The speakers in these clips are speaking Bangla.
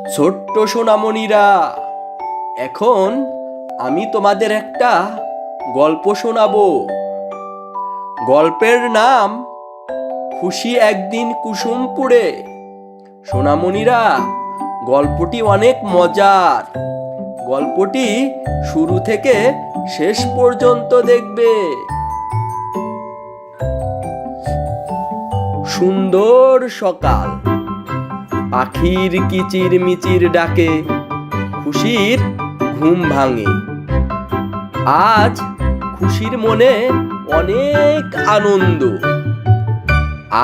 ছোট্ট সোনামণিরা, এখন আমি তোমাদের একটা গল্প শোনাবো। গল্পের নাম খুশি একদিন কুসুমপুরে। সোনামণিরা, গল্পটি অনেক মজার। গল্পটি শুরু থেকে শেষ পর্যন্ত দেখবে। সুন্দর সকাল, পাখির কিচির মিচির ডাকে খুশির ঘুম ভাঙে। আজ খুশির মনে অনেক আনন্দ।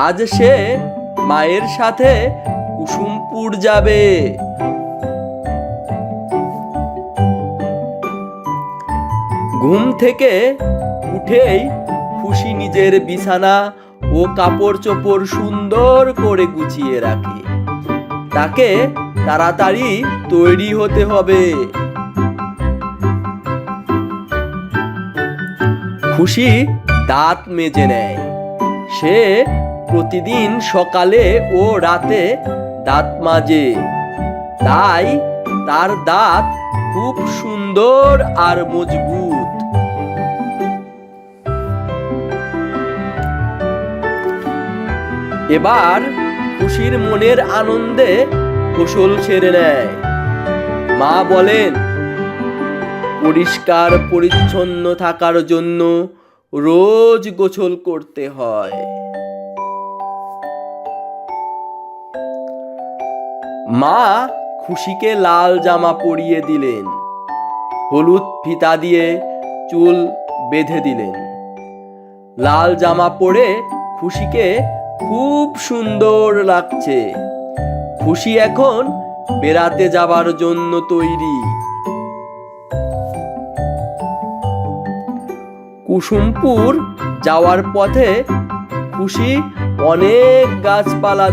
আজ সে মায়ের সাথে কুসুমপুর যাবে। ঘুম থেকে উঠেই খুশি নিজের বিছানা ও কাপড় চোপড় সুন্দর করে গুছিয়ে রাখে। তাকে তাড়াতাড়ি তৈরি হতে হবে। খুশি দাঁত মেজে নেয়। সে প্রতিদিন সকালে ও রাতে দাঁত মাজে, তাই তার দাঁত খুব সুন্দর আর মজবুত। এবার খুশির মনের আনন্দে গোসল সেরে নেয়। মা বলেন, পরিষ্কার পরিচ্ছন্ন থাকার জন্য রোজ গোসল করতে হয়। মা খুশিকে লাল জামা পরিয়ে দিলেন, হলুদ ফিতা দিয়ে চুল বেঁধে দিলেন। লাল জামা পরে খুশিকে খুব সুন্দর লাগছে। খুশি এখন বেড়াতে যাবার জন্য তৈরি। কুসুমপুর যাওয়ার পথে খুশি অনেক গাছপালা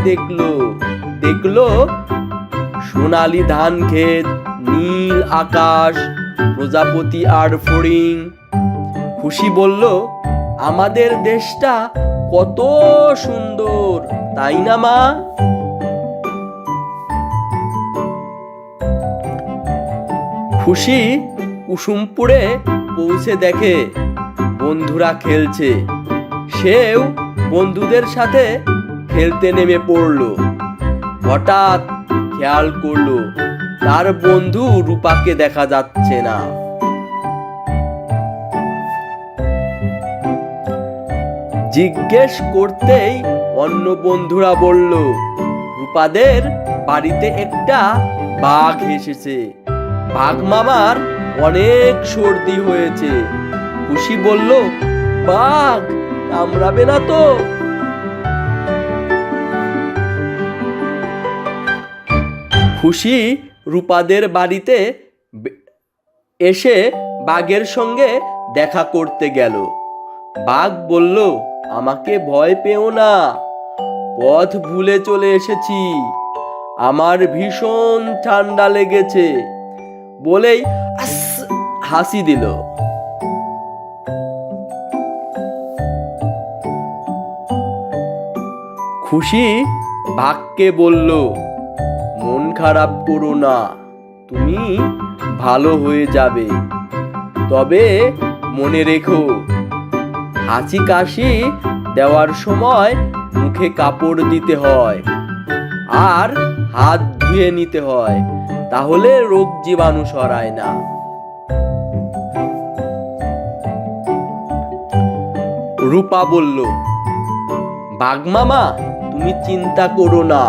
দেখলো সোনালী ধান ক্ষেত, নীল আকাশ, প্রজাপতি আর ফড়িং। খুশি বলল, আমাদের দেশটা কত সুন্দর, তাই না মা? খুশি কুসুমপুরে পৌঁছে দেখে বন্ধুরা খেলছে। সেও বন্ধুদের সাথে খেলতে নেমে পড়ল। হঠাৎ খেয়াল করলো তার বন্ধু রূপাকে দেখা যাচ্ছে না। জিজ্ঞেস করতেই অন্য বন্ধুরা বলল, রূপাদের বাড়িতে একটা বাঘ এসেছে। বাঘ মামার অনেক সর্দি হয়েছে। খুশি বলল, বাঘ কামড়াবে না তো? খুশি রূপাদের বাড়িতে এসে বাঘের সঙ্গে দেখা করতে গেল। বাঘ বলল, আমাকে ভয় পেও না, পথ ভুলে চলে এসেছি, আমার ভীষণ ঠান্ডা লেগেছে বলেই হাসি দিল। খুশি বাঘকে বলল, মন খারাপ করো না, তুমি ভালো হয়ে যাবে। তবে মনে রেখো, হাঁচি কাশি দেওয়ার সময় মুখে কাপড় দিতে হয় আর হাত ধুয়ে নিতে হয়, তাহলে রোগ জীবাণু ছড়ায় না। রূপা বলল, বাঘ মামা তুমি চিন্তা করো না,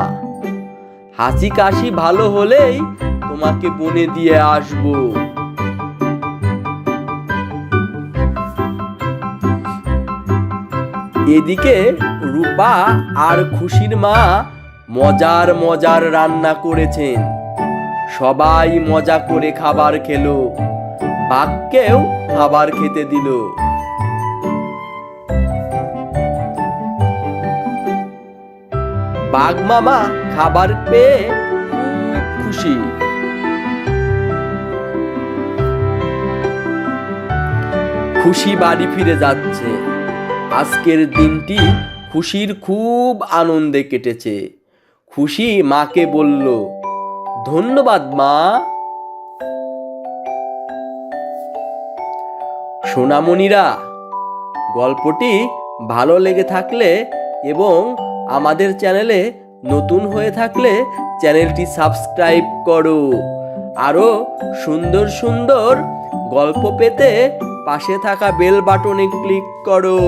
হাঁচি কাশি ভালো হলেই তোমাকে বনে দিয়ে আসবো। এদিকে রূপা আর খুশির মা মজার মজার রান্না করেছেন। সবাই মজা করে খাবার খেলো। বাঘকেও খাবার খেতে দিল। বাঘ মামা খাবার পেয়ে খুব খুশি। খুশি বাড়ি ফিরে যাচ্ছে। আজকের দিনটি খুশির খুব আনন্দে কেটেছে। খুশি মাকে বলল, ধন্যবাদ মা। সোনামণিরা, গল্পটি ভালো লেগে থাকলে এবং আমাদের চ্যানেলে নতুন হয়ে থাকলে চ্যানেলটি সাবস্ক্রাইব করো। আরও সুন্দর সুন্দর গল্প পেতে পাশে থাকা বেল বাটনে ক্লিক করো।